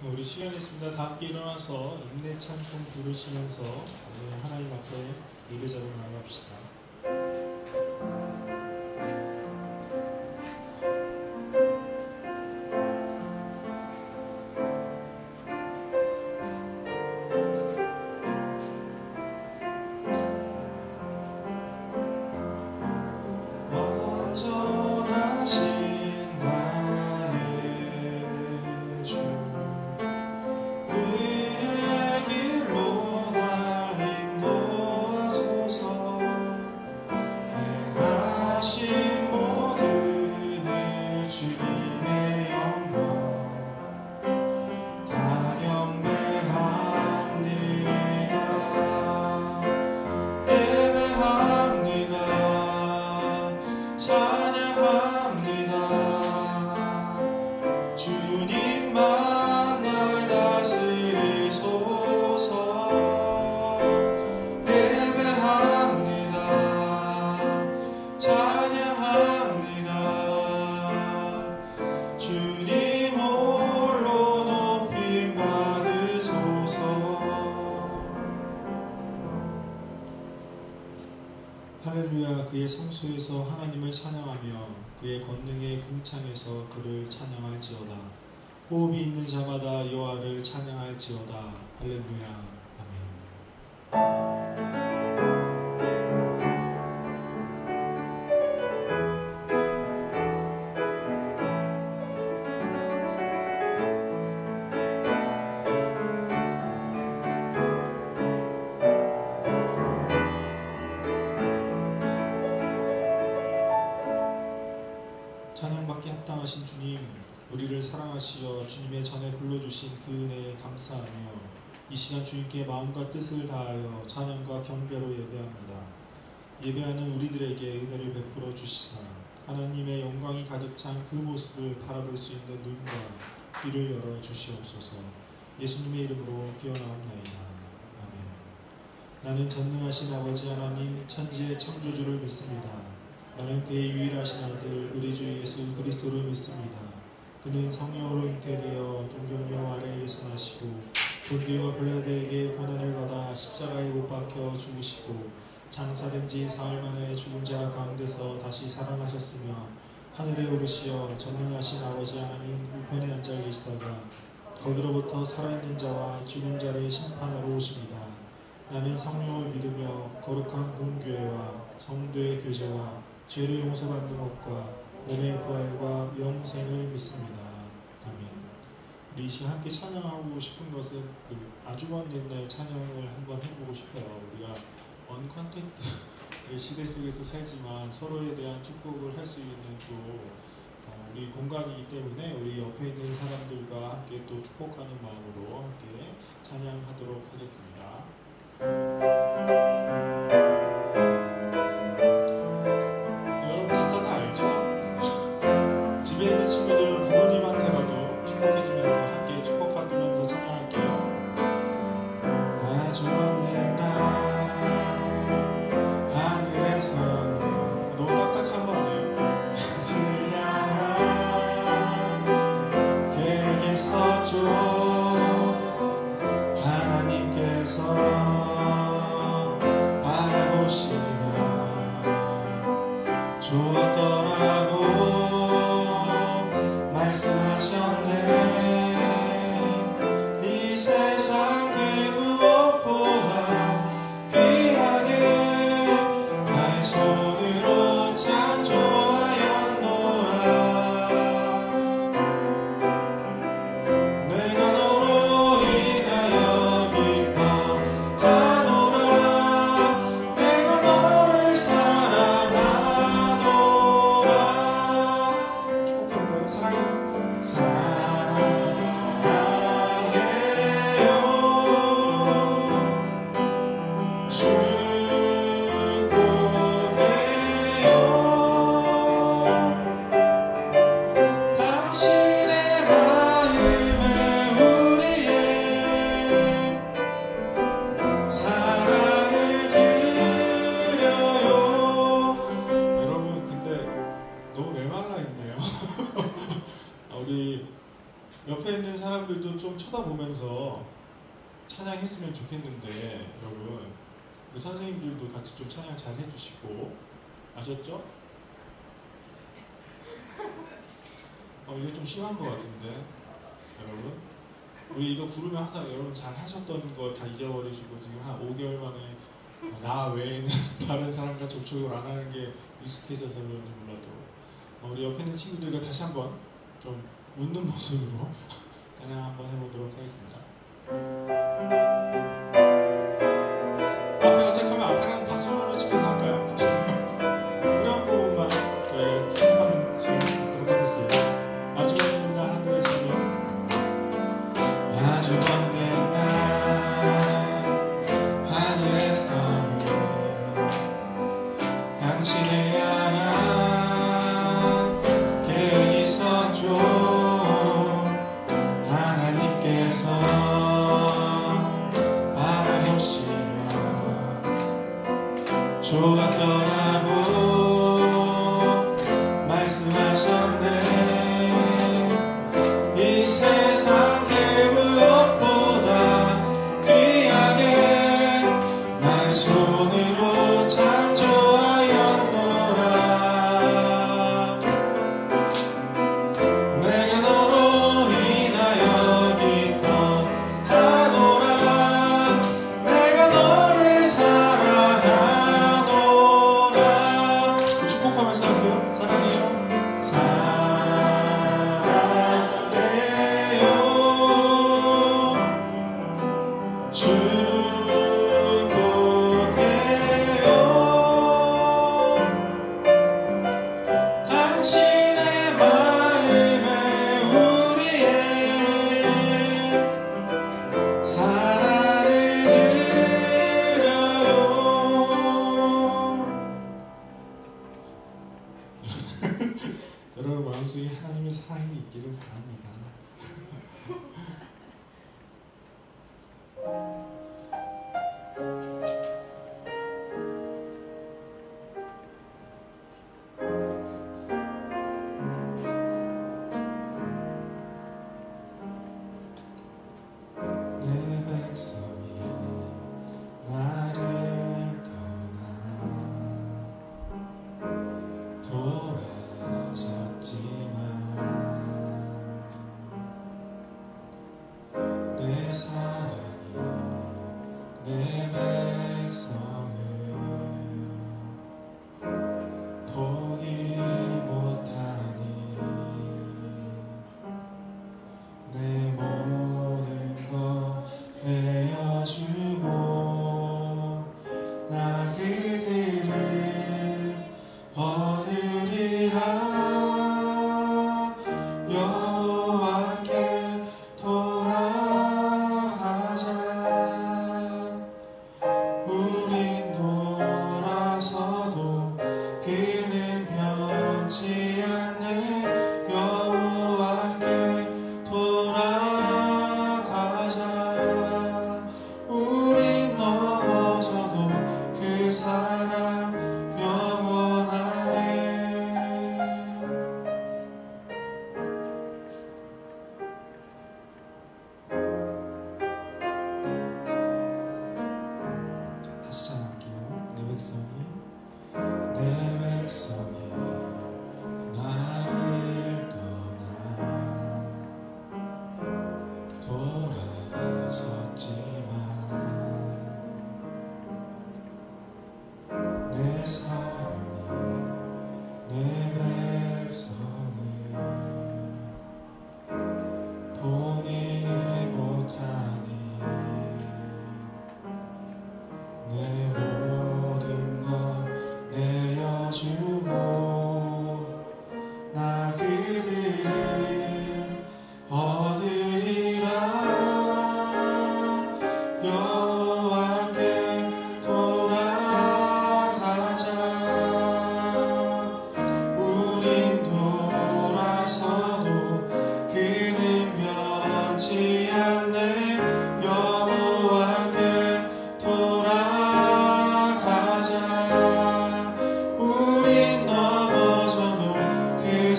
우리 시간이 있습니다. 다 함께 일어나서 인내 찬송 부르시면서 하나님 앞에 예배자로 나아갑시다. 할렐루야. 그의 성소에서 하나님을 찬양하며 그의 권능의 궁창에서 그를 찬양할지어다. 호흡이 있는 자마다 여호와를 찬양할지어다. 할렐루야. 아멘. 찬양받기 합당하신 주님, 우리를 사랑하시어 주님의 전에 불러주신 그 은혜에 감사하며 이 시간 주님께 마음과 뜻을 다하여 찬양과 경배로 예배합니다. 예배하는 우리들에게 은혜를 베풀어 주시사 하나님의 영광이 가득 찬 그 모습을 바라볼 수 있는 눈과 귀를 열어 주시옵소서. 예수님의 이름으로 기원하옵나이다. 아멘. 나는 전능하신 아버지 하나님 천지의 창조주를 믿습니다. 나는 그의 유일하신 아들 우리 주 예수 그리스도를 믿습니다. 그는 성령으로 잉태되어 동정녀 아래에서 나시고 본디오 빌라도에게 고난을 받아 십자가에 못 박혀 죽으시고 장사된 지 사흘 만에 죽은 자 가운데서 다시 살아나셨으며 하늘에 오르시어 전능하신 아버지 하나님 우편에 앉아 계시다가 거기로부터 살아있는 자와 죽은 자를 심판하러 오십니다. 나는 성령을 믿으며 거룩한 공교회와 성도의 교제와 죄를 용서받는 것과 몸의 부활과 영생을 믿습니다. 아멘. 우리 이 시간 함께 찬양하고 싶은 것은 아주 먼 옛날 찬양을 한번 해보고 싶어요. 우리가 언 컨택트의 시대 속에서 살지만 서로에 대한 축복을 할 수 있는 또 우리 공간이기 때문에 우리 옆에 있는 사람들과 함께 또 축복하는 마음으로 함께 찬양하도록 하겠습니다. 집에 있는 친구들 부모님한테라도 축복해주면서 함께 축복하면서 찬양할게요. 아주 먼 옛날 하늘에서 너무 딱딱한 거 아니에요? 주를 향한 계획이 있었죠. 하나님께서 메말라 있네요. 우리 옆에 있는 사람들도 좀 쳐다보면서 찬양했으면 좋겠는데 여러분 우리 선생님들도 같이 좀 찬양 잘 해주시고 아셨죠? 이거 좀 심한 것 같은데 여러분 우리 이거 부르면 항상 여러분 잘 하셨던 거 다 잊어버리시고 지금 한 5개월 만에 나 외에는 다른 사람과 접촉을 안 하는 게 익숙해져서 그런지 몰라도 우리 옆에 있는 친구들과 다시 한번 좀 웃는 모습으로 찬양 한번 해보도록 하겠습니다. 앞에 어색하면 앞에랑 박수를 치면서 할까요? 그런 부분만 저희가 추억하는 시간 갖도록 하겠어요. 마지막입니다. 하늘의 시간 아주 먼 날 하늘에서는 당신을 향한 계획이 있었죠. 하나님께서 바라보시며 좋았더라고 말씀하셨네. 이 세상 그 무엇보다 귀하게 나의 손으로 창조하였노라. 내가 너로 인하여 기뻐하노라. 내가 너를 사랑하노라. 축복하면서 할게요. 사랑해요. 사랑해요. 축복해요. 당신의 마음에 우리의 사랑을 드려요. 여러분 마음속에 하나님의 사랑이 있기를 바랍니다. 내 백성이 나를 떠나 돌아섰지만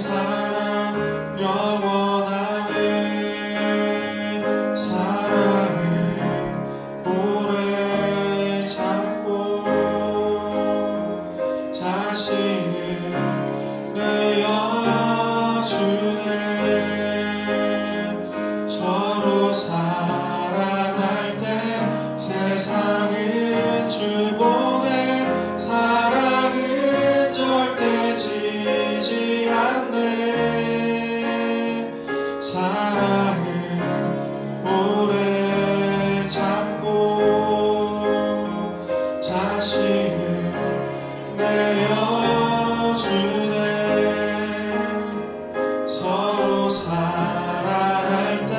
사랑 영원하네. 사랑은 오래 참고 자신을 내어주네. 서로 사랑할 때 세상은 주보네. 사랑은 절대 지지 않네. 사랑은 오래 참고 자신을 내어주네. 서로 사랑할 때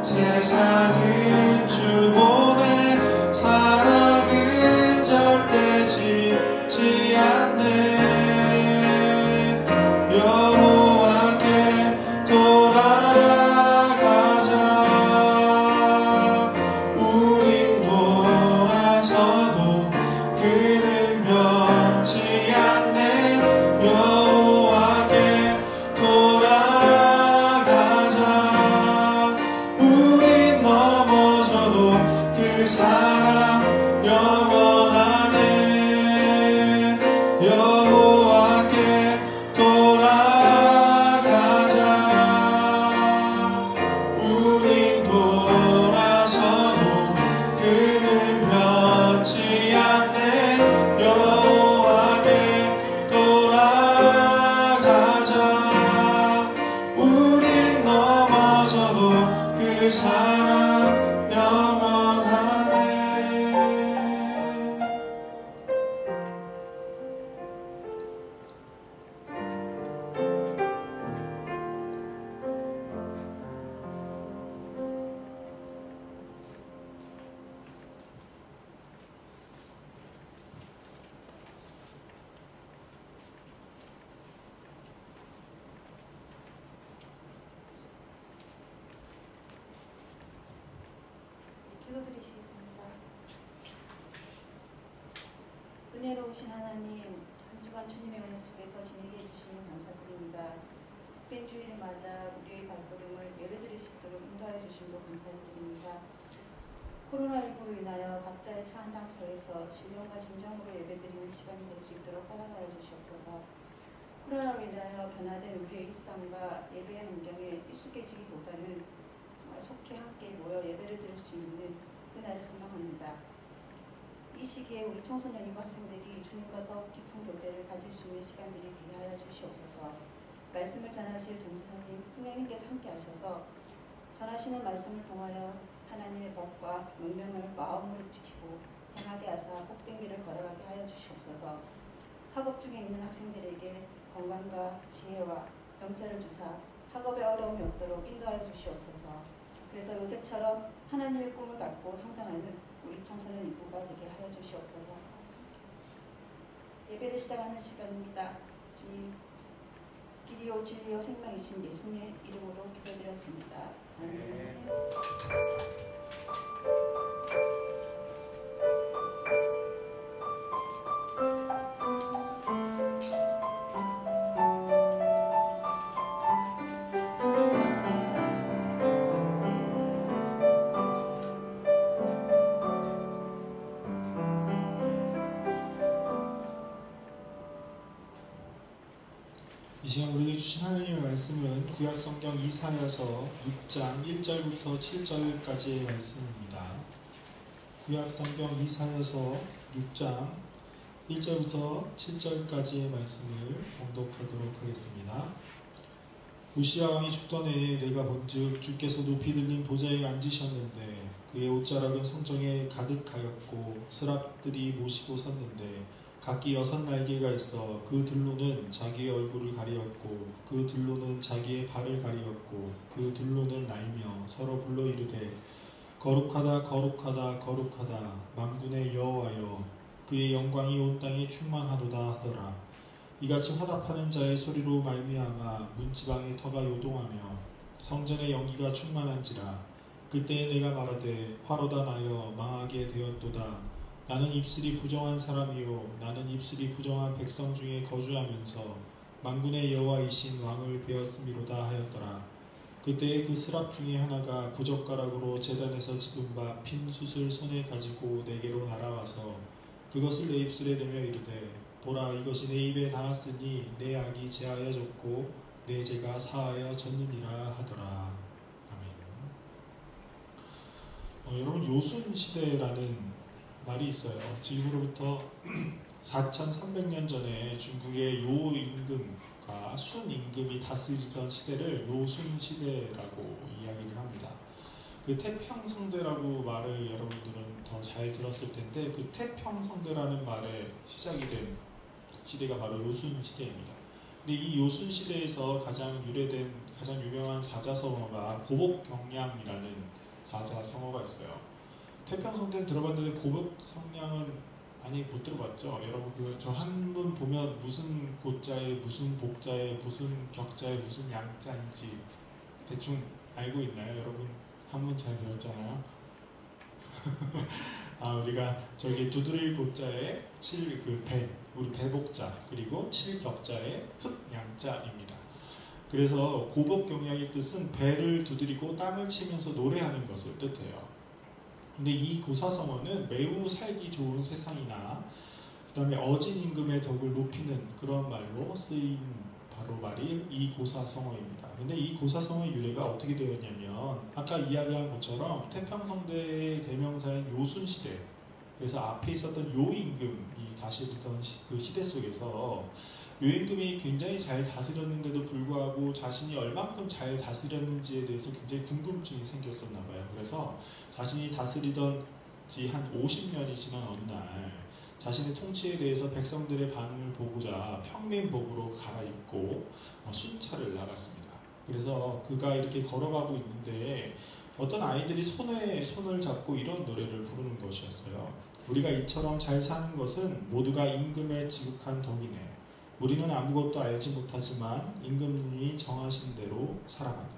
세상은 주보네. 사랑은 절대 지지 않네. 여호와께 돌아가자. 우린 돌아서도 그는 변치 않네. 여호와께 돌아가자. 우린 넘어져도 그 사랑 영원하네. 여호와께 돌아가자. 우린 돌아서도 그는 변치 않네. 여호와께 돌아가자. 우린 넘어져도 그 사랑 영원하네. 기도드리시겠습니다. 은혜로우신 하나님, 한 주간 주님의 은혜 속에서 지내게 해주시니 감사드립니다. 복된 주일을 맞아 우리의 발걸음을 예배드릴 수 있도록 인도하여 주심도 감사드립니다. 코로나19로 인하여 각자의 처한 장소에서 신령과 진정으로 예배드리는 시간이 될 수 있도록 허락하여 주시옵소서. 코로나로 인하여 변화된 우리의 일상과 예배의 환경에 익숙해지기보다는 속히 함께 모여 예배를 드릴 수 있는 그날을 소망합니다. 이 시기에 우리 청소년이고 학생들이 주님과 더 깊은 교제를 가질 수 있는 시간들이 되게 하여 주시옵소서. 말씀을 전하실 동지사님 풍령님께서 함께 하셔서 전하시는 말씀을 통하여 하나님의 법과 명령을 마음으로 지키고 행하게 하사 복된 길을 걸어가게 하여 주시옵소서. 학업 중에 있는 학생들에게 건강과 지혜와 명철을 주사 학업에 어려움이 없도록 인도하여 주시옵소서. 그래서 요셉처럼 하나님의 꿈을 갖고 성장하는 우리 청소년 인구가 되게 하여 주시옵소서. 예배를 시작하는 시간입니다. 주님, 길이요 진리요 생명이신 예수님의 이름으로 기도드렸습니다. 아멘. 이 시간 우리에게 주신 하나님의 말씀은 구약 성경 이사야서 6장 1절부터 7절까지의 말씀입니다. 구약 성경 이사야서 6장 1절부터 7절까지의 말씀을 봉독하도록 하겠습니다. 우시야 왕이 죽던 해에 내가 본즉 주께서 높이 들린 보좌에 앉으셨는데 그의 옷자락은 성정에 가득하였고 스랍들이 모시고 섰는데 각기 6날개가 있어 그 들로는 자기의 얼굴을 가리었고 그 들로는 자기의 발을 가리었고 그 들로는 날며 서로 불러 이르되 거룩하다 거룩하다 거룩하다 만군의 여호와여 그의 영광이 온 땅에 충만하도다 하더라. 이같이 화답하는 자의 소리로 말미암아 문지방의 터가 요동하며 성전의 연기가 충만한지라. 그때에 내가 말하되 화로다 나여 망하게 되었도다. 나는 입술이 부정한 사람이요 나는 입술이 부정한 백성 중에 거주하면서 만군의 여호와이신 왕을 베었음이로다 하였더라. 그때에 그 스랍 중에 하나가 부젓가락으로 제단에서 집은 바 핀 숯을 손에 가지고 내게로 날아와서 그것을 내 입술에 대며 이르되 보라 이것이 내 입에 닿았으니 내 악이 제하여졌고 내 죄가 사하여 졌느니라 하더라. 아멘. 여러분 요순 시대라는 말이 있어요. 지금으로부터 4,300년 전에 중국의 요 임금과 순 임금이 다스리던 시대를 요순 시대라고 이야기를 합니다. 그 태평성대라고 말을 여러분들은 더 잘 들었을 텐데 그 태평성대라는 말의 시작이 된 시대가 바로 요순 시대입니다. 근데 이 요순 시대에서 가장 유래된 가장 유명한 사자성어가 고복경량이라는 사자성어가 있어요. 태평성대는 들어봤는데 고복성량은 많이 못 들어봤죠. 여러분 저 한문 보면 무슨 고자에 무슨 복자에 무슨 격자에 무슨 양자인지 대충 알고 있나요? 여러분 한문 잘 배웠잖아요. 우리가 저기 두드릴 고자에 배 우리 배복자 그리고 칠격자에 흑양자입니다. 그래서 고복경량의 뜻은 배를 두드리고 땅을 치면서 노래하는 것을 뜻해요. 근데 이 고사성어는 매우 살기 좋은 세상이나 그 다음에 어진 임금의 덕을 높이는 그런 말로 쓰인 바로 말이 이 고사성어입니다. 근데 이 고사성어의 유래가 어떻게 되었냐면 아까 이야기한 것처럼 태평성대의 대명사인 요순시대 그래서 앞에 있었던 요 임금이 다스리던 그 시대 속에서 요 임금이 굉장히 잘 다스렸는데도 불구하고 자신이 얼만큼 잘 다스렸는지에 대해서 굉장히 궁금증이 생겼었나 봐요. 그래서 자신이 다스리던 지 한 50년이 지난 어느 날 자신의 통치에 대해서 백성들의 반응을 보고자 평민복으로 갈아입고 순찰을 나갔습니다. 그래서 그가 이렇게 걸어가고 있는데 어떤 아이들이 손을 잡고 이런 노래를 부르는 것이었어요. 우리가 이처럼 잘 사는 것은 모두가 임금의 지극한 덕이네. 우리는 아무것도 알지 못하지만 임금님이 정하신 대로 살아가네.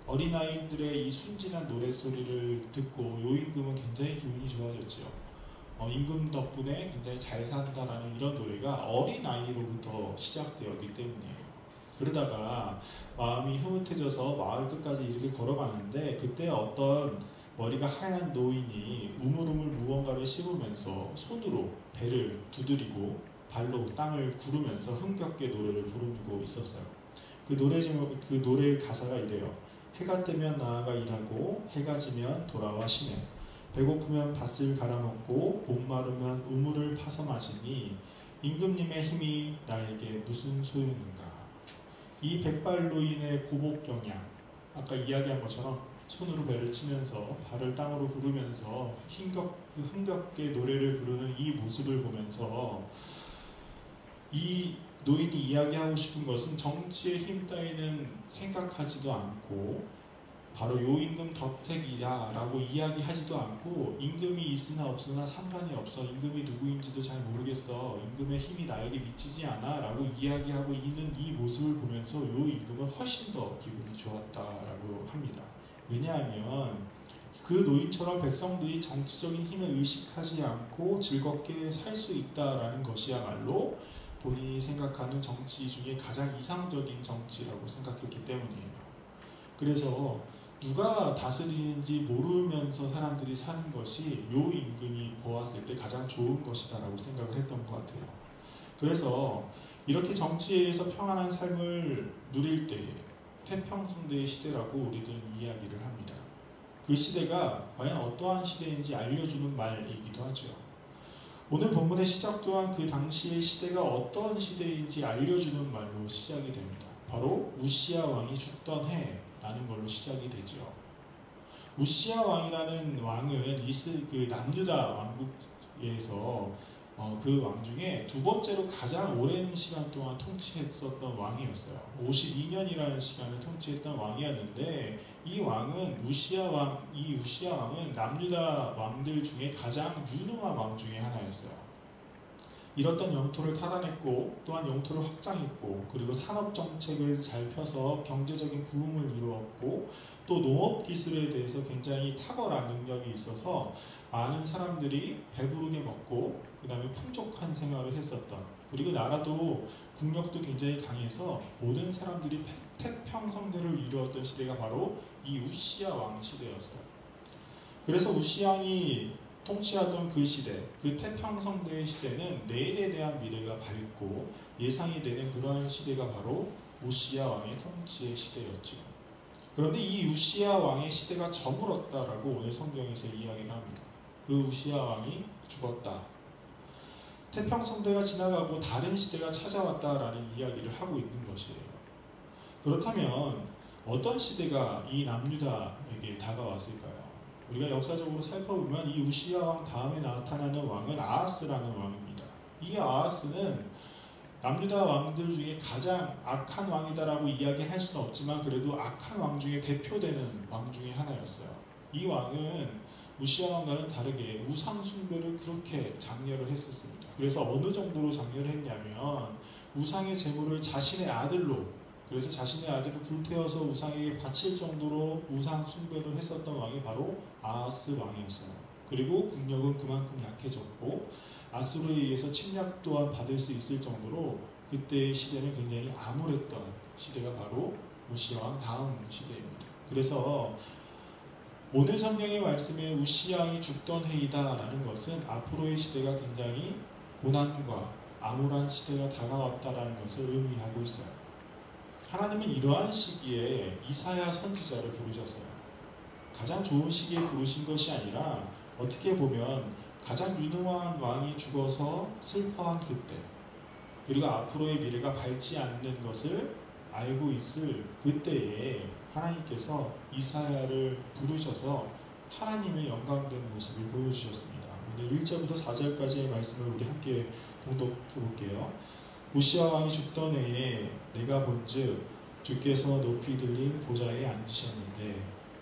어린아이들의 이 순진한 노랫소리를 듣고 요 임금은 굉장히 기분이 좋아졌죠. 임금 덕분에 굉장히 잘 산다라는 이런 노래가 어린아이로부터 시작되었기 때문이에요. 그러다가 마음이 흐뭇해져서 마을 끝까지 이렇게 걸어가는데 그때 어떤 머리가 하얀 노인이 우물우물 무언가를 씹으면서 손으로 배를 두드리고 발로 땅을 구르면서 흥겹게 노래를 부르고 있었어요. 그 노래 가사가 이래요. 해가 뜨면 나아가 일하고 해가 지면 돌아와 쉬네. 배고프면 밭을 갈아먹고 목마르면 우물을 파서 마시니 임금님의 힘이 나에게 무슨 소용인가. 이 백발노인의 고복경량 아까 이야기한 것처럼 손으로 배를 치면서 발을 땅으로 구르면서 흥겹게 노래를 부르는 이 모습을 보면서 이 노인이 이야기하고 싶은 것은 정치의 힘 따위는 생각하지도 않고 바로 요 임금 덕택이야 라고 이야기하지도 않고 임금이 있으나 없으나 상관이 없어. 임금이 누구인지도 잘 모르겠어. 임금의 힘이 나에게 미치지 않아 라고 이야기하고 있는 이 모습을 보면서 요 임금은 훨씬 더 기분이 좋았다라고 합니다. 왜냐하면 그 노인처럼 백성들이 정치적인 힘을 의식하지 않고 즐겁게 살 수 있다라는 것이야말로 본인이 생각하는 정치 중에 가장 이상적인 정치라고 생각했기 때문이에요. 그래서 누가 다스리는지 모르면서 사람들이 사는 것이 요 임금이 보았을 때 가장 좋은 것이다라고 생각을 했던 것 같아요. 그래서 이렇게 정치에서 평안한 삶을 누릴 때에 태평성대의 시대라고 우리들은 이야기를 합니다. 그 시대가 과연 어떠한 시대인지 알려주는 말이기도 하죠. 오늘 본문의 시작 또한 그 당시의 시대가 어떤 시대인지 알려주는 말로 시작이 됩니다. 바로 우시야 왕이 죽던 해라는 걸로 시작이 되죠. 우시야 왕이라는 왕은 그 남유다 왕국에서 그 왕 중에 두 번째로 가장 오랜 시간 동안 통치했었던 왕이었어요. 52년이라는 시간을 통치했던 왕이었는데 이 우시야 왕은 남유다 왕들 중에 가장 유능한 왕 중에 하나였어요. 잃었던 영토를 탈환했고 또한 영토를 확장했고 그리고 산업정책을 잘 펴서 경제적인 부흥을 이루었고 또 농업기술에 대해서 굉장히 탁월한 능력이 있어서 많은 사람들이 배부르게 먹고 그 다음에 풍족한 생활을 했었던 그리고 나라도 국력도 굉장히 강해서 모든 사람들이 태평성대를 이루었던 시대가 바로 이 우시야 왕 시대였어요. 그래서 우시야 왕이 통치하던 그 시대, 그 태평성대의 시대는 내일에 대한 미래가 밝고 예상이 되는 그러한 시대가 바로 우시야 왕의 통치의 시대였죠. 그런데 이 우시야 왕의 시대가 저물었다라고 오늘 성경에서 이야기를 합니다. 그 우시야 왕이 죽었다. 태평성대가 지나가고 다른 시대가 찾아왔다라는 이야기를 하고 있는 것이에요. 그렇다면 어떤 시대가 이 남유다에게 다가왔을까요? 우리가 역사적으로 살펴보면 이 우시야 왕 다음에 나타나는 왕은 아하스라는 왕입니다. 이 아하스는 남유다 왕들 중에 가장 악한 왕이다라고 이야기할 수는 없지만 그래도 악한 왕 중에 대표되는 왕 중에 하나였어요. 이 왕은 우시야 왕과는 다르게 우상 숭배를 그렇게 장려를 했었습니다. 그래서 어느 정도로 장려를 했냐면 우상의 제물을 자신의 아들로, 그래서 자신의 아들을 불태워서 우상에게 바칠 정도로 우상 숭배를 했었던 왕이 바로 아하스 왕이었어요. 그리고 국력은 그만큼 약해졌고 아수르에 의해서 침략 또한 받을 수 있을 정도로 그때의 시대는 굉장히 암울했던 시대가 바로 우시야 왕 다음 시대입니다. 그래서 오늘 성경의 말씀에 우시야 왕이 죽던 해이다라는 것은 앞으로의 시대가 굉장히 고난과 암울한 시대가 다가왔다라는 것을 의미하고 있어요. 하나님은 이러한 시기에 이사야 선지자를 부르셨어요. 가장 좋은 시기에 부르신 것이 아니라 어떻게 보면 가장 유능한 왕이 죽어서 슬퍼한 그때, 그리고 앞으로의 미래가 밝지 않는 것을 알고 있을 그때에 하나님께서 이사야를 부르셔서 하나님의 영광된 모습을 보여주셨습니다. 오늘 1절부터 4절까지의 말씀을 우리 함께 봉독해 볼게요. 우시야 왕이 죽던 해에 내가 본즉 주께서 높이 들린 보좌에 앉으셨는데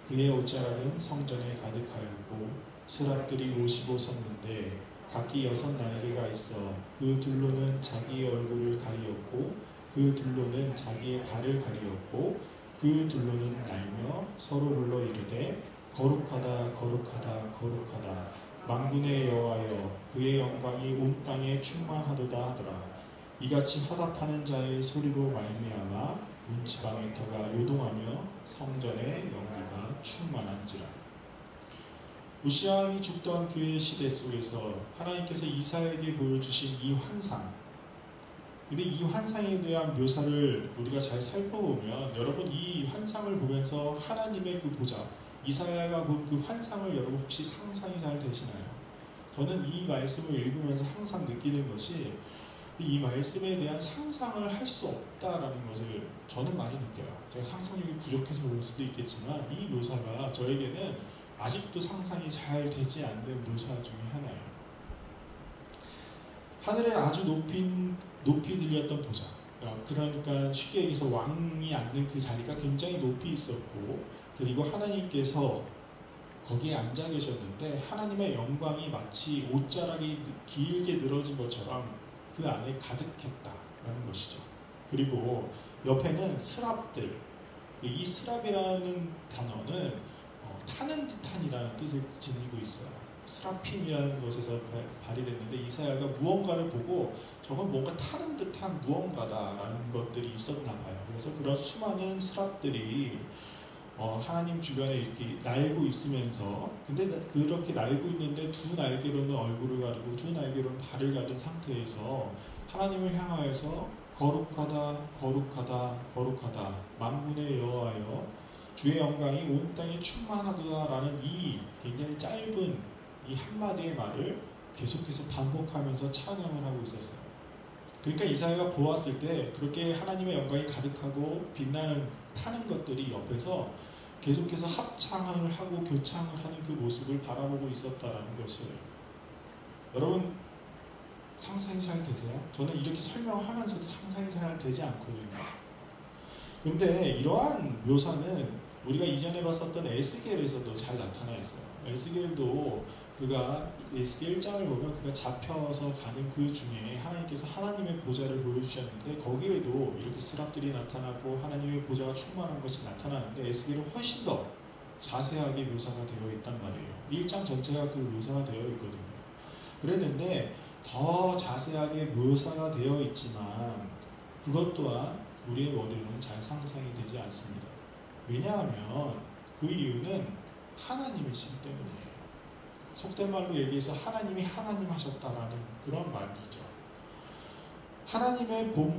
그의 옷자락은 성전에 가득하였고 스랍들이 55 섰는데 각기 6날개가 있어 그 둘로는 자기의 얼굴을 가리었고 그 둘로는 자기의 발을 가리었고 그 둘로는 날며 서로 불러 이르되 거룩하다 거룩하다 거룩하다 만군의 여호와여 그의 영광이 온 땅에 충만하도다 하더라. 이같이 화답하는 자의 소리로 말미암아 문지방의 터가 요동하며 성전의 영리가 충만한지라. 우시야 왕이 죽던 그의 시대 속에서 하나님께서 이사야에게 보여주신 이 환상, 근데 이 환상에 대한 묘사를 우리가 잘 살펴보면 여러분 이 환상을 보면서 하나님의 그 보좌, 이사야가 본 그 환상을 여러분 혹시 상상이 잘 되시나요? 저는 이 말씀을 읽으면서 항상 느끼는 것이 이 말씀에 대한 상상을 할 수 없다라는 것을 저는 많이 느껴요. 제가 상상력이 부족해서 그럴 수도 있겠지만 이 묘사가 저에게는 아직도 상상이 잘 되지 않는 묘사 중에 하나예요. 하늘에 아주 높이 들렸던 보좌, 그러니까 쉽게 얘기해서 왕이 앉는 그 자리가 굉장히 높이 있었고 그리고 하나님께서 거기에 앉아 계셨는데 하나님의 영광이 마치 옷자락이 길게 늘어진 것처럼 그 안에 가득했다라는 것이죠. 그리고 옆에는 스랍들, 이 스랍이라는 단어는 타는 듯한이라는 뜻을 지니고 있어요. 스라핌이라는 것에서 발휘됐는데 이사야가 무언가를 보고 저건 뭔가 타는 듯한 무언가다라는 것들이 있었나 봐요. 그래서 그런 수많은 스랍들이 하나님 주변에 이렇게 날고 있으면서 근데 그렇게 날고 있는데 두 날개로는 얼굴을 가리고 두 날개로는 발을 가린 상태에서 하나님을 향하여서 거룩하다 거룩하다 거룩하다 만군의 여호와여 주의 영광이 온 땅에 충만하도다라는 이 굉장히 짧은 이 한마디의 말을 계속해서 반복하면서 찬양을 하고 있었어요. 그러니까 이사야가 보았을 때 그렇게 하나님의 영광이 가득하고 빛나는 타는 것들이 옆에서 계속해서 합창을 하고 교창을 하는 그 모습을 바라보고 있었다라는 것이에요. 여러분 상상이 잘 되세요? 저는 이렇게 설명하면서도 상상이 잘 되지 않거든요. 근데 이러한 묘사는 우리가 이전에 봤었던 에스겔에서도 잘 나타나 있어요. 에스겔도 그가 에스겔 1장을 보면 그가 잡혀서 가는 그 중에 하나님께서 하나님의 보좌를 보여주셨는데 거기에도 이렇게 스랍들이 나타나고 하나님의 보좌가 충만한 것이 나타나는데 에스겔은 훨씬 더 자세하게 묘사가 되어 있단 말이에요. 1장 전체가 그 묘사가 되어 있거든요. 그랬는데 더 자세하게 묘사가 되어 있지만 그것 또한 우리의 머리로는 잘 상상이 되지 않습니다. 왜냐하면 그 이유는 하나님이시기 때문이에요. 속된 말로 얘기해서 하나님이 하나님 하셨다라는 그런 말이죠. 하나님의 본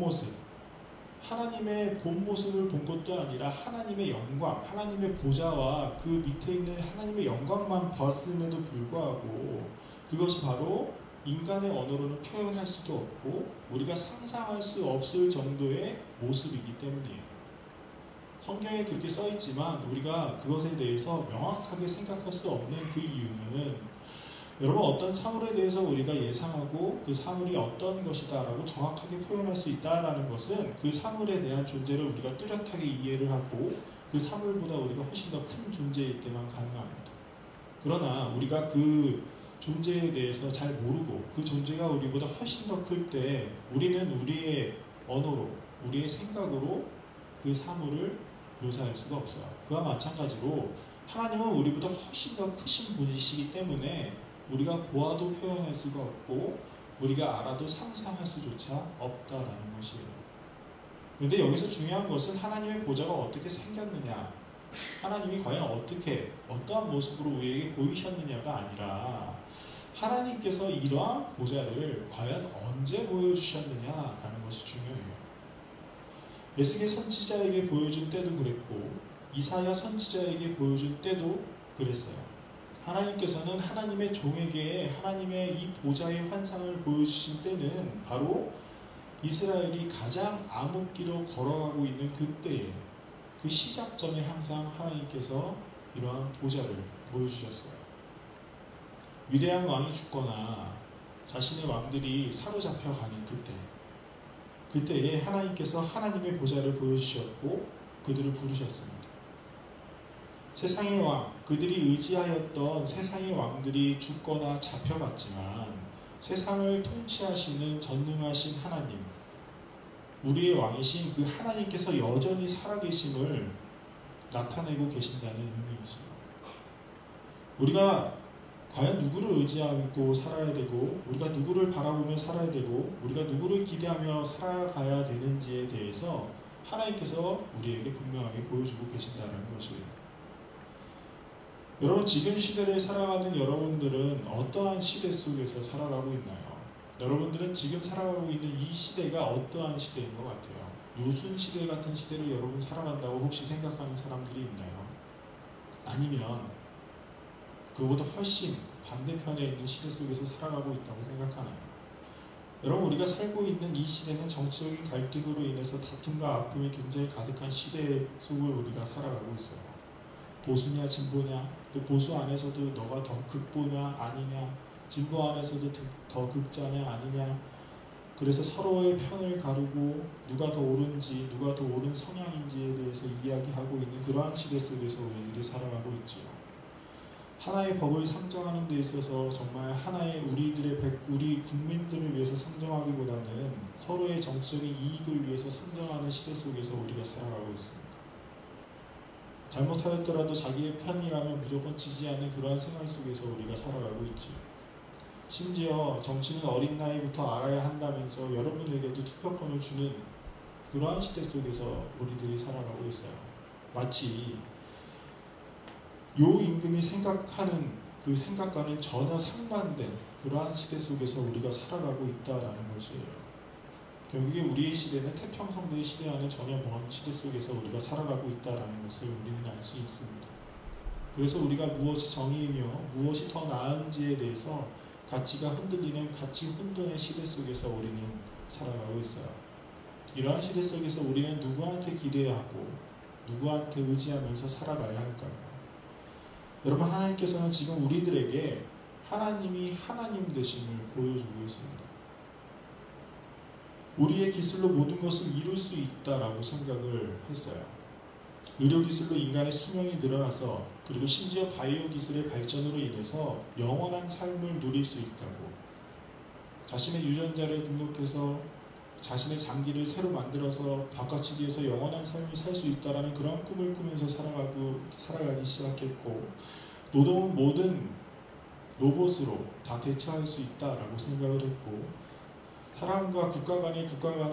모습을 본 것도 아니라 하나님의 영광, 하나님의 보좌와 그 밑에 있는 하나님의 영광만 봤음에도 불구하고 그것이 바로 인간의 언어로는 표현할 수도 없고 우리가 상상할 수 없을 정도의 모습이기 때문이에요. 성경에 그렇게 써 있지만 우리가 그것에 대해서 명확하게 생각할 수 없는 그 이유는 여러분 어떤 사물에 대해서 우리가 예상하고 그 사물이 어떤 것이다 라고 정확하게 표현할 수 있다라는 것은 그 사물에 대한 존재를 우리가 뚜렷하게 이해를 하고 그 사물보다 우리가 훨씬 더 큰 존재일 때만 가능합니다. 그러나 우리가 그 존재에 대해서 잘 모르고 그 존재가 우리보다 훨씬 더 클 때 우리는 우리의 언어로 우리의 생각으로 그 사물을 묘사할 수가 없어요. 그와 마찬가지로 하나님은 우리보다 훨씬 더 크신 분이시기 때문에 우리가 보아도 표현할 수가 없고 우리가 알아도 상상할 수조차 없다라는 것이에요. 그런데 여기서 중요한 것은 하나님의 보좌가 어떻게 생겼느냐, 하나님이 과연 어떠한 모습으로 우리에게 보이셨느냐가 아니라 하나님께서 이러한 보좌를 과연 언제 보여주셨느냐라는 것이 중요해요. 에스겔 선지자에게 보여준 때도 그랬고 이사야 선지자에게 보여준 때도 그랬어요. 하나님께서는 하나님의 종에게 하나님의 이 보좌의 환상을 보여주신 때는 바로 이스라엘이 가장 암흑기로 걸어가고 있는 그때에 그 시작점에 항상 하나님께서 이러한 보좌를 보여주셨어요. 위대한 왕이 죽거나 자신의 왕들이 사로잡혀가는 그때에 하나님께서 하나님의 보좌를 보여주셨고 그들을 부르셨습니다. 세상의 왕, 그들이 의지하였던 세상의 왕들이 죽거나 잡혀갔지만 세상을 통치하시는 전능하신 하나님, 우리의 왕이신 그 하나님께서 여전히 살아계심을 나타내고 계신다는 의미이죠. 우리가 과연 누구를 의지하고 살아야 되고 우리가 누구를 바라보며 살아야 되고 우리가 누구를 기대하며 살아가야 되는지에 대해서 하나님께서 우리에게 분명하게 보여주고 계신다는 것이에요. 여러분 지금 시대를 살아가는 여러분들은 어떠한 시대 속에서 살아가고 있나요? 여러분들은 지금 살아가고 있는 이 시대가 어떠한 시대인 것 같아요? 요순 시대 같은 시대를 여러분 살아간다고 혹시 생각하는 사람들이 있나요? 아니면 그보다 훨씬 반대편에 있는 시대 속에서 살아가고 있다고 생각하나요? 여러분 우리가 살고 있는 이 시대는 정치적인 갈등으로 인해서 다툼과 아픔이 굉장히 가득한 시대 속을 우리가 살아가고 있어요. 보수냐 진보냐, 또 보수 안에서도 너가 더 극보냐 아니냐, 진보 안에서도 더 극자냐 아니냐, 그래서 서로의 편을 가르고 누가 더 옳은지 누가 더 옳은 성향인지에 대해서 이야기하고 있는 그러한 시대 속에서 우리들이 살아가고 있죠. 하나의 법을 상정하는 데 있어서 정말 하나의 우리 국민들을 위해서 상정하기보다는 서로의 정치적인 이익을 위해서 상정하는 시대 속에서 우리가 살아가고 있습니다. 잘못하였더라도 자기의 편이라면 무조건 지지하는 그러한 생활 속에서 우리가 살아가고 있죠. 심지어 정치는 어린 나이부터 알아야 한다면서 여러분에게도 투표권을 주는 그러한 시대 속에서 우리들이 살아가고 있어요. 마치 요 임금이 생각하는 그 생각과는 전혀 상반된 그러한 시대 속에서 우리가 살아가고 있다라는 것이에요. 결국에 우리의 시대는 태평성대의 시대와는 전혀 먼 시대 속에서 우리가 살아가고 있다는 것을 우리는 알 수 있습니다. 그래서 우리가 무엇이 정의이며 무엇이 더 나은지에 대해서 가치가 흔들리는 가치 혼돈의 시대 속에서 우리는 살아가고 있어요. 이러한 시대 속에서 우리는 누구한테 기대하고 누구한테 의지하면서 살아가야 할까요? 여러분 하나님께서는 지금 우리들에게 하나님이 하나님 되심을 보여주고 있습니다. 우리의 기술로 모든 것을 이룰 수 있다라고 생각을 했어요. 의료기술로 인간의 수명이 늘어나서 그리고 심지어 바이오 기술의 발전으로 인해서 영원한 삶을 누릴 수 있다고, 자신의 유전자를 등록해서 자신의 장기를 새로 만들어서 바꿔치기해서 영원한 삶을 살 수 있다라는 그런 꿈을 꾸면서 살아가기 시작했고, 노동은 모든 로봇으로 다 대체할 수 있다라고 생각을 했고, 사람과 국가 간의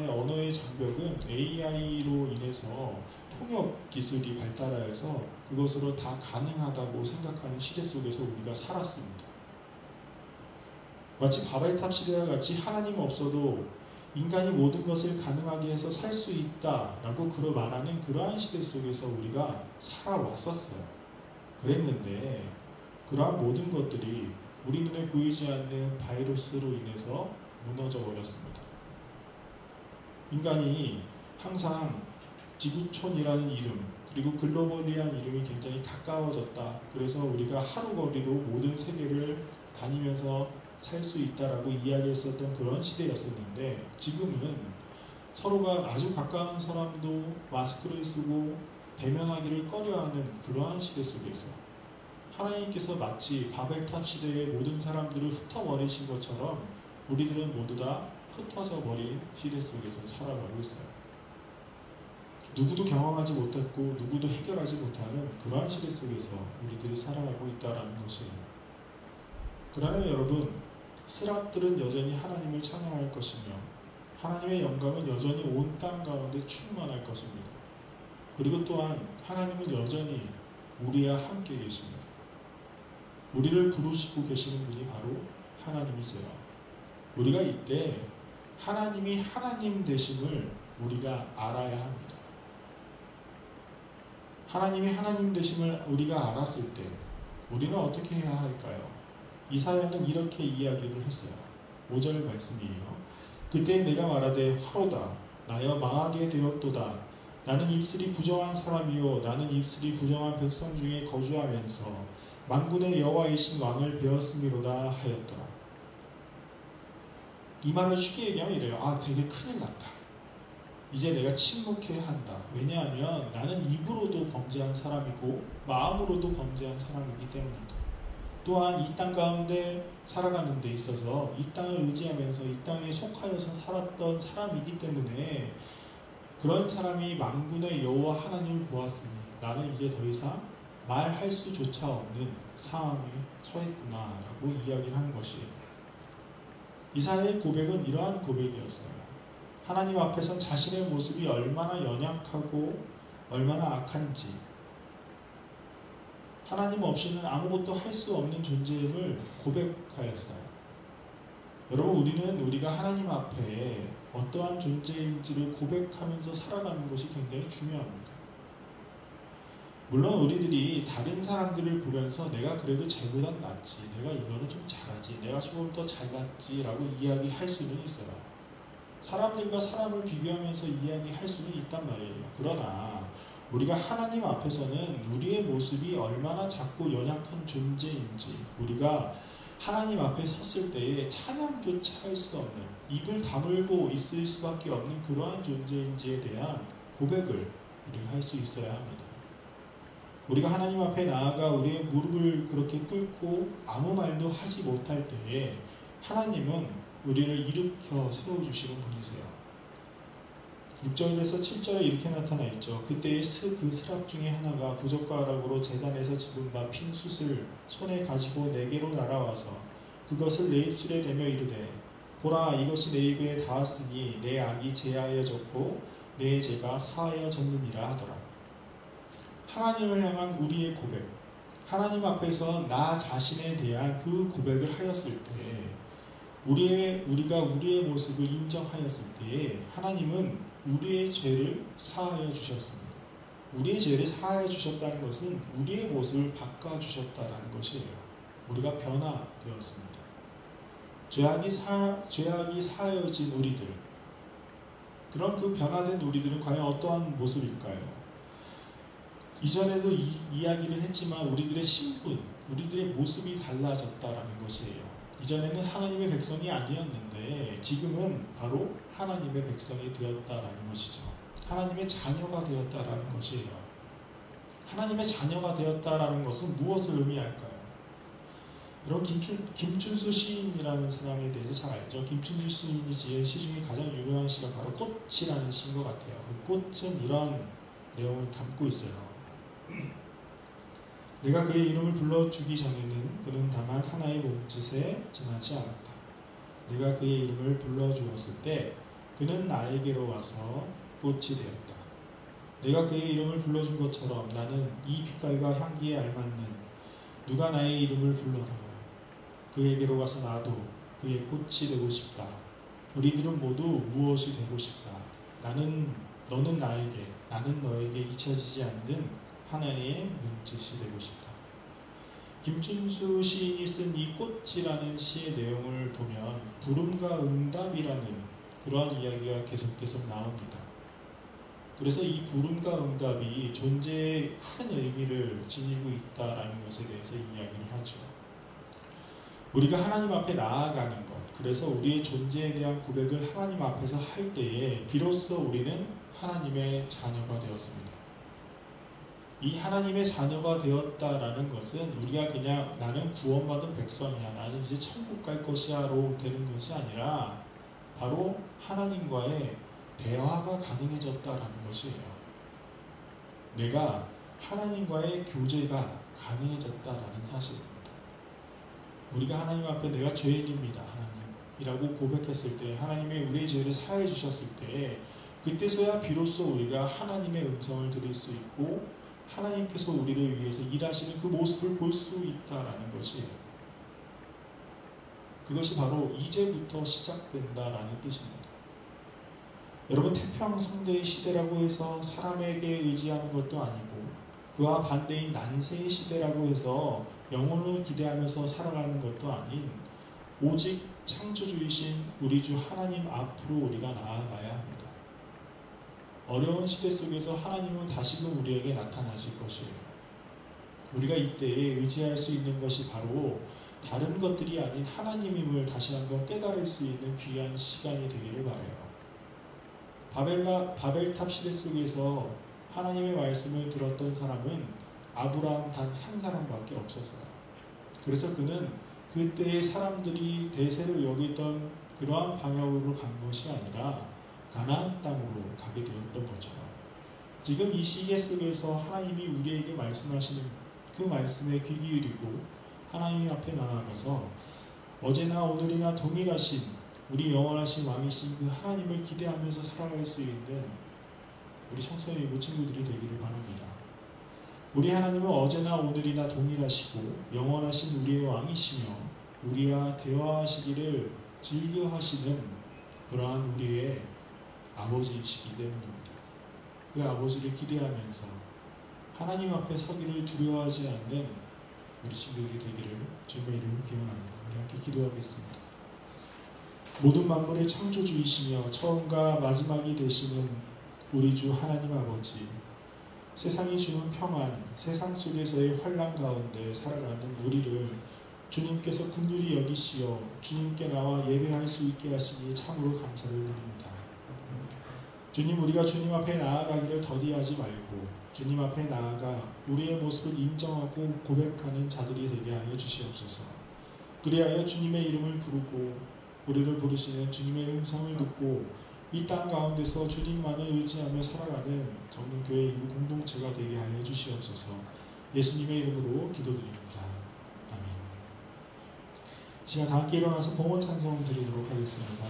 언어의 장벽은 AI로 인해서 통역 기술이 발달하여서 그것으로 다 가능하다고 생각하는 시대 속에서 우리가 살았습니다. 마치 바벨탑 시대와 같이 하나님 없어도 인간이 모든 것을 가능하게 해서 살 수 있다라고 말하는 그러한 시대 속에서 우리가 살아왔었어요. 그랬는데 그러한 모든 것들이 우리 눈에 보이지 않는 바이러스로 인해서 무너져 버렸습니다. 인간이 항상 지구촌이라는 이름, 그리고 글로벌이라는 이름이 굉장히 가까워졌다. 그래서 우리가 하루거리로 모든 세계를 다니면서 살 수 있다라고 이야기했었던 그런 시대였었는데, 지금은 서로가 아주 가까운 사람도 마스크를 쓰고 대면하기를 꺼려하는 그러한 시대 속에서 하나님께서 마치 바벨탑 시대의 모든 사람들을 흩어버리신 것처럼 우리들은 모두 다 흩어져 버린 시대 속에서 살아가고 있어요. 누구도 경험하지 못했고 누구도 해결하지 못하는 그러한 시대 속에서 우리들이 살아가고 있다는 것이에요. 그러나 여러분, 스랍들은 여전히 하나님을 찬양할 것이며 하나님의 영광은 여전히 온 땅 가운데 충만할 것입니다. 그리고 또한 하나님은 여전히 우리와 함께 계십니다. 우리를 부르시고 계시는 분이 바로 하나님이세요. 우리가 이때 하나님이 하나님 되심을 우리가 알아야 합니다. 하나님이 하나님 되심을 우리가 알았을 때 우리는 어떻게 해야 할까요? 이사야는 이렇게 이야기를 했어요. 5절 말씀이에요. 그때 내가 말하되 화로다 나여 망하게 되었도다. 나는 입술이 부정한 사람이요 나는 입술이 부정한 백성 중에 거주하면서 만군의 여호와이신 왕을 배웠음이로다 하였더라. 이 말을 쉽게 얘기하면 이래요. 되게 큰일 났다. 이제 내가 침묵해야 한다. 왜냐하면 나는 입으로도 범죄한 사람이고 마음으로도 범죄한 사람이기 때문이다. 또한 이 땅 가운데 살아가는 데 있어서 이 땅을 의지하면서 이 땅에 속하여서 살았던 사람이기 때문에 그런 사람이 만군의 여호와 하나님을 보았으니 나는 이제 더 이상 말할 수조차 없는 상황에 처했구나 라고 이야기를 하는 것이에요. 이사야의 고백은 이러한 고백이었어요. 하나님 앞에선 자신의 모습이 얼마나 연약하고 얼마나 악한지, 하나님 없이는 아무것도 할 수 없는 존재임을 고백하였어요. 여러분, 우리가 하나님 앞에 어떠한 존재인지를 고백하면서 살아가는 것이 굉장히 중요합니다. 물론 우리들이 다른 사람들을 보면서 내가 그래도 쟤보단 낫지, 내가 이거는 좀 잘하지, 내가 조금 더 잘났지 라고 이야기할 수는 있어요. 사람들과 사람을 비교하면서 이야기할 수는 있단 말이에요. 그러나 우리가 하나님 앞에서는 우리의 모습이 얼마나 작고 연약한 존재인지, 우리가 하나님 앞에 섰을 때에 찬양조차 할 수 없는, 입을 다물고 있을 수밖에 없는 그러한 존재인지에 대한 고백을 우리가 할 수 있어야 합니다. 우리가 하나님 앞에 나아가 우리의 무릎을 그렇게 꿇고 아무 말도 하지 못할 때에 하나님은 우리를 일으켜 세워주시는 분이세요. 6절에서 7절에 이렇게 나타나 있죠. 그때의 그 스랍 중에 하나가 부젓가락으로 제단에서 집은 바 핀 숯을 손에 가지고 내게로 날아와서 그것을 내 입술에 대며 이르되 보라, 이것이 내 입에 닿았으니 내 악이 제하여졌고 내 죄가 사하여졌느니라 하더라. 하나님을 향한 우리의 고백, 하나님 앞에서 나 자신에 대한 그 고백을 하였을 때, 우리가 우리의 모습을 인정하였을 때에 하나님은 우리의 죄를 사하여 주셨습니다. 우리의 죄를 사하여 주셨다는 것은 우리의 모습을 바꿔 주셨다는 것이에요. 우리가 변화되었습니다. 죄악이 사하여진 우리들, 그런 그 변화된 우리들은 과연 어떠한 모습일까요? 이전에도 이야기를 했지만 우리들의 신분, 우리들의 모습이 달라졌다라는 것이에요. 이전에는 하나님의 백성이 아니었는데 지금은 바로 하나님의 백성이 되었다라는 것이죠. 하나님의 자녀가 되었다라는 것이에요. 하나님의 자녀가 되었다라는 것은 무엇을 의미할까요? 여러분, 김춘수 시인이라는 사람에 대해서 잘 알죠? 김춘수 시인이 지은 시 중에 가장 유명한 시가 바로 꽃이라는 시인 것 같아요. 그 꽃은 이런 내용을 담고 있어요. 내가 그의 이름을 불러주기 전에는 그는 다만 하나의 몸짓에 지나지 않았다. 내가 그의 이름을 불러주었을 때 그는 나에게로 와서 꽃이 되었다. 내가 그의 이름을 불러준 것처럼 나는 이 빛깔과 향기에 알맞는 누가 나의 이름을 불러다오. 그에게로 와서 나도 그의 꽃이 되고 싶다. 우리들은 모두 무엇이 되고 싶다. 너는 나에게, 나는 너에게 잊혀지지 않는 하나의 눈짓이 되고 싶다. 김춘수 시인이 쓴 이 꽃이라는 시의 내용을 보면 부름과 응답이라는 그러한 이야기가 계속 나옵니다. 그래서 이 부름과 응답이 존재에 큰 의미를 지니고 있다라는 것에 대해서 이야기를 하죠. 우리가 하나님 앞에 나아가는 것, 그래서 우리의 존재에 대한 고백을 하나님 앞에서 할 때에 비로소 우리는 하나님의 자녀가 되었습니다. 이 하나님의 자녀가 되었다라는 것은 우리가 그냥 나는 구원받은 백성이야, 나는 이제 천국 갈 것이야로 되는 것이 아니라 바로 하나님과의 대화가 가능해졌다라는 것이에요. 내가 하나님과의 교제가 가능해졌다라는 사실입니다. 우리가 하나님 앞에 내가 죄인입니다, 하나님이라고 고백했을 때, 하나님의 우리의 죄를 사해 주셨을 때, 그때서야 비로소 우리가 하나님의 음성을 들을 수 있고 하나님께서 우리를 위해서 일하시는 그 모습을 볼 수 있다라는 것이에요. 그것이 바로 이제부터 시작된다라는 뜻입니다. 여러분, 태평성대의 시대라고 해서 사람에게 의지하는 것도 아니고 그와 반대인 난세의 시대라고 해서 영혼을 기대하면서 살아가는 것도 아닌 오직 창조주이신 우리 주 하나님 앞으로 우리가 나아가야 합니다. 어려운 시대 속에서 하나님은 다시금 우리에게 나타나실 것이에요. 우리가 이때에 의지할 수 있는 것이 바로 다른 것들이 아닌 하나님임을 다시 한번 깨달을 수 있는 귀한 시간이 되기를 바라요. 바벨탑 시대 속에서 하나님의 말씀을 들었던 사람은 아브라함 단 한 사람밖에 없었어요. 그래서 그는 그때의 사람들이 대세로 여기던 그러한 방향으로 간 것이 아니라 가나안 땅으로 가게 되었던 것처럼, 지금 이 시계 속에서 하나님이 우리에게 말씀하시는 그 말씀에 귀 기울이고 하나님 앞에 나아가서 어제나 오늘이나 동일하신 우리 영원하신 왕이신 그 하나님을 기대하면서 살아갈 수 있는 우리 청소년 친구들이 되기를 바랍니다. 우리 하나님은 어제나 오늘이나 동일하시고 영원하신 우리의 왕이시며 우리와 대화하시기를 즐겨하시는 그러한 우리의 아버지이시기 때문입니다. 그 아버지를 기대하면서 하나님 앞에 서기를 두려워하지 않는 우리 친구들이 되기를 주님의 이름으로 기원합니다. 우리 함께 기도하겠습니다. 모든 만물의 창조주이시며 처음과 마지막이 되시는 우리 주 하나님 아버지, 세상이 주는 평안, 세상 속에서의 환난 가운데 살아가는 우리를 주님께서 긍휼히 여기시어 주님께 나와 예배할 수 있게 하시니 참으로 감사를 드립니다. 주님, 우리가 주님 앞에 나아가기를 더디하지 말고 주님 앞에 나아가 우리의 모습을 인정하고 고백하는 자들이 되게 하여 주시옵소서. 그리하여 주님의 이름을 부르고 우리를 부르시는 주님의 음성을 듣고 이 땅 가운데서 주님만을 의지하며 살아가는 정문교회 일부 공동체가 되게 하여 주시옵소서. 예수님의 이름으로 기도드립니다. 아멘. 이 시간 다 함께 일어나서 봉헌 찬송 드리도록 하겠습니다.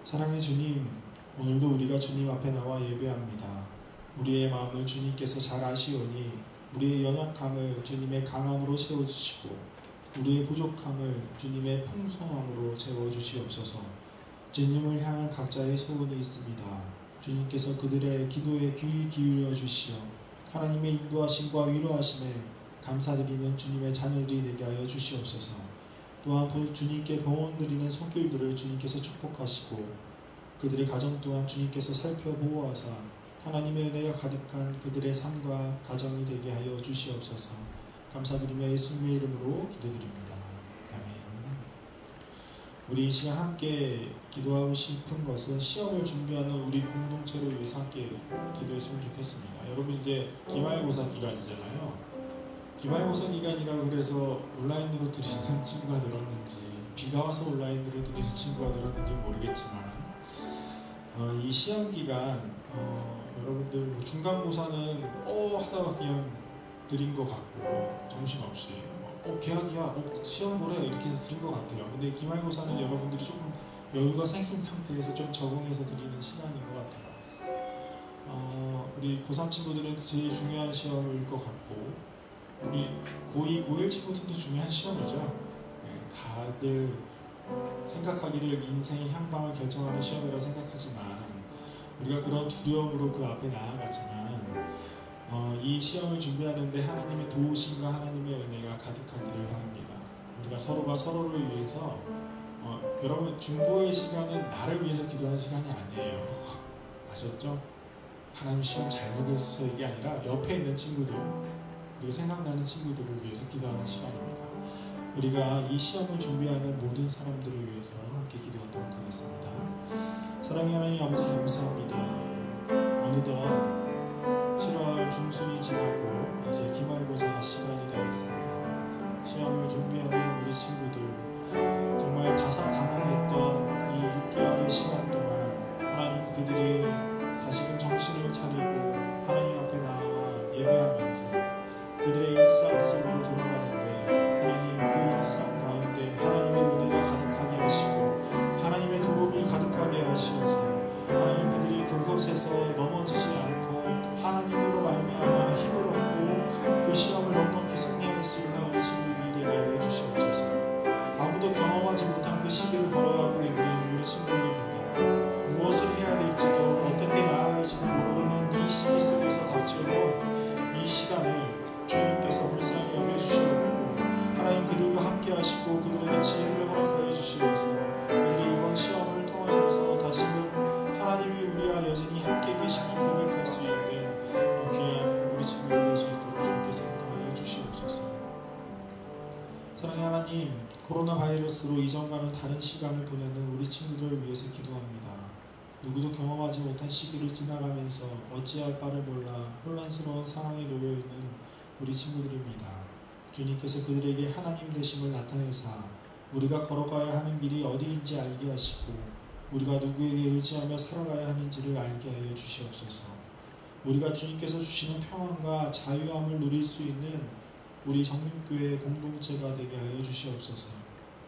사랑의 주님, 오늘도 우리가 주님 앞에 나와 예배합니다. 우리의 마음을 주님께서 잘 아시오니 우리의 연약함을 주님의 강함으로 채워주시고 우리의 부족함을 주님의 풍성함으로 채워주시옵소서. 주님을 향한 각자의 소원이 있습니다. 주님께서 그들의 기도에 귀 기울여 주시어 하나님의 인도하심과 위로하심에 감사드리는 주님의 자녀들이 되게 하여 주시옵소서. 또한 주님께 봉헌 드리는 손길들을 주님께서 축복하시고 그들의 가정 또한 주님께서 살펴보호하사 하나님의 은혜가 가득한 그들의 삶과 가정이 되게 하여 주시옵소서. 감사드리며 예수님의 이름으로 기도드립니다. 아멘. 우리 이 시간 함께 기도하고 싶은 것은 시험을 준비하는 우리 공동체를 위해서 함께 기도했으면 좋겠습니다. 여러분 이제 기말고사 기간이잖아요. 기말고사 기간이라고 그래서 온라인으로 드리는 친구가 늘었는지 비가 와서 온라인으로 드리는 친구가 늘었는지 모르겠지만 이 시험 기간 여러분들 뭐 중간고사는 하다가 그냥 드린 것 같고 정신없이 계약이야 시험 보래 이렇게 해서 드린 것 같아요. 근데 기말고사는 여러분들이 조금 여유가 생긴 상태에서 좀 적응해서 드리는 시간인 것 같아요. 우리 고3 친구들은 제일 중요한 시험일 것 같고 우리 고2, 고1 친구들도 중요한 시험이죠. 다들 생각하기를 인생의 향방을 결정하는 시험이라고 생각하지만 우리가 그런 두려움으로 그 앞에 나아가지만 이 시험을 준비하는데 하나님의 도우심과 하나님의 은혜가 가득하기를 바랍니다. 우리가 서로가 서로를 위해서 여러분 중보의 시간은 나를 위해서 기도하는 시간이 아니에요. 아셨죠? 하나님 시험 잘 보겠어 이게 아니라 옆에 있는 친구들 그리고 생각나는 친구들을 위해서 기도하는 시간입니다. 우리가 이 시험을 준비하는 모든 사람들을 위해서 함께 기도하도록 하겠습니다. 사랑의 하나님 아버지 감사합니다. 어느덧 7월 중순이 지나고 이제 기말고사 시간이 되었습니다. 시험을 준비하는 우리 친구들 정말 다사다난했던 이 6개월의 시간 동안 하나님 그들이 다시금 정신을 차리고 하나님 앞에 나와 예배하면서 그들의 일상 속으로 돌아가는데 하나님 그 일상 가운데 하나님의 은혜가 가득하게 하시고 하나님의 도움이 가득하게 하시어서 하나님 그들이 그곳에서 넘어지지 않고 하나님으로 말미암아 힘을 얻고 그 시험을 넉넉히 승리할 수 있는 우리 친구들이 되게 하여 주시옵소서. 아무도 경험하지 못한 그 시기를 걸어가고 있는 우리 친구들입니다. 무엇을 해야 될지도 어떻게 나아야 할지도 모르는 이 시기 속에서 닥쳐온 이 시간을 주님께서 불쌍히 여겨주시옵고 하나님 그들과 함께 하시고 그들에게 지혜를 허락하여 주시옵소서. 그들이 이번 시험을 통하여서 다시금 하나님이 우리와 여전히 함께 계시는 고백할 수 있는 귀한 우리 친구들 될 수 있도록 주님께서 인도하여 주시옵소서. 사랑의 하나님, 코로나 바이러스로 이전과는 다른 시간을 보내는 우리 친구들을 위해서 기도합니다. 누구도 경험하지 못한 시기를 지나가면서 어찌할 바를 몰라 혼란스러운 상황에 놓여있는 우리 친구들입니다. 주님께서 그들에게 하나님 되심을 나타내사 우리가 걸어가야 하는 길이 어디인지 알게 하시고 우리가 누구에게 의지하며 살아가야 하는지를 알게 하여 주시옵소서. 우리가 주님께서 주시는 평안과 자유함을 누릴 수 있는 우리 정림교회 공동체가 되게 하여 주시옵소서.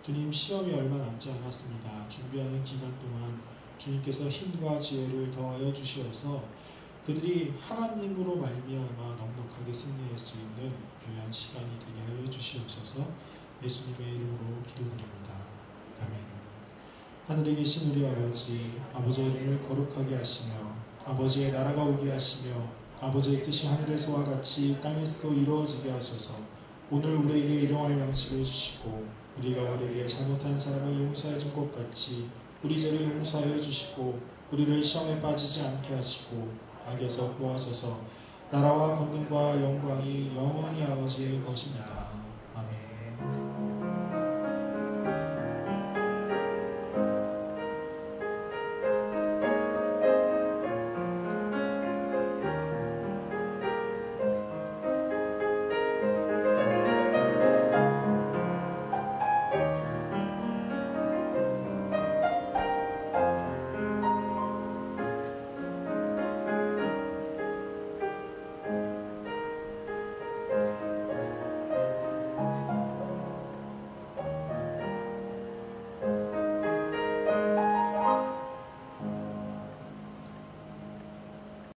주님 시험이 얼마 남지 않았습니다. 준비하는 기간 동안 주님께서 힘과 지혜를 더하여 주시어서 그들이 하나님으로 말미암아 넉넉하게 승리할 수 있는 귀한 시간이 되게 하여 주시옵소서. 예수님의 이름으로 기도드립니다. 아멘. 하늘에 계신 우리 아버지, 아버지의 이름을 거룩하게 하시며 아버지의 나라가 오게 하시며 아버지의 뜻이 하늘에서와 같이 땅에서도 이루어지게 하소서. 오늘 우리에게 일용할 양식을 주시고 우리가 우리에게 잘못한 사람을 용서해 준 것 같이 우리 죄를 용서하여 주시고 우리를 시험에 빠지지 않게 하시고 악에서 구하소서. 나라와 권능과 영광이 영원히 아버지의 것입니다.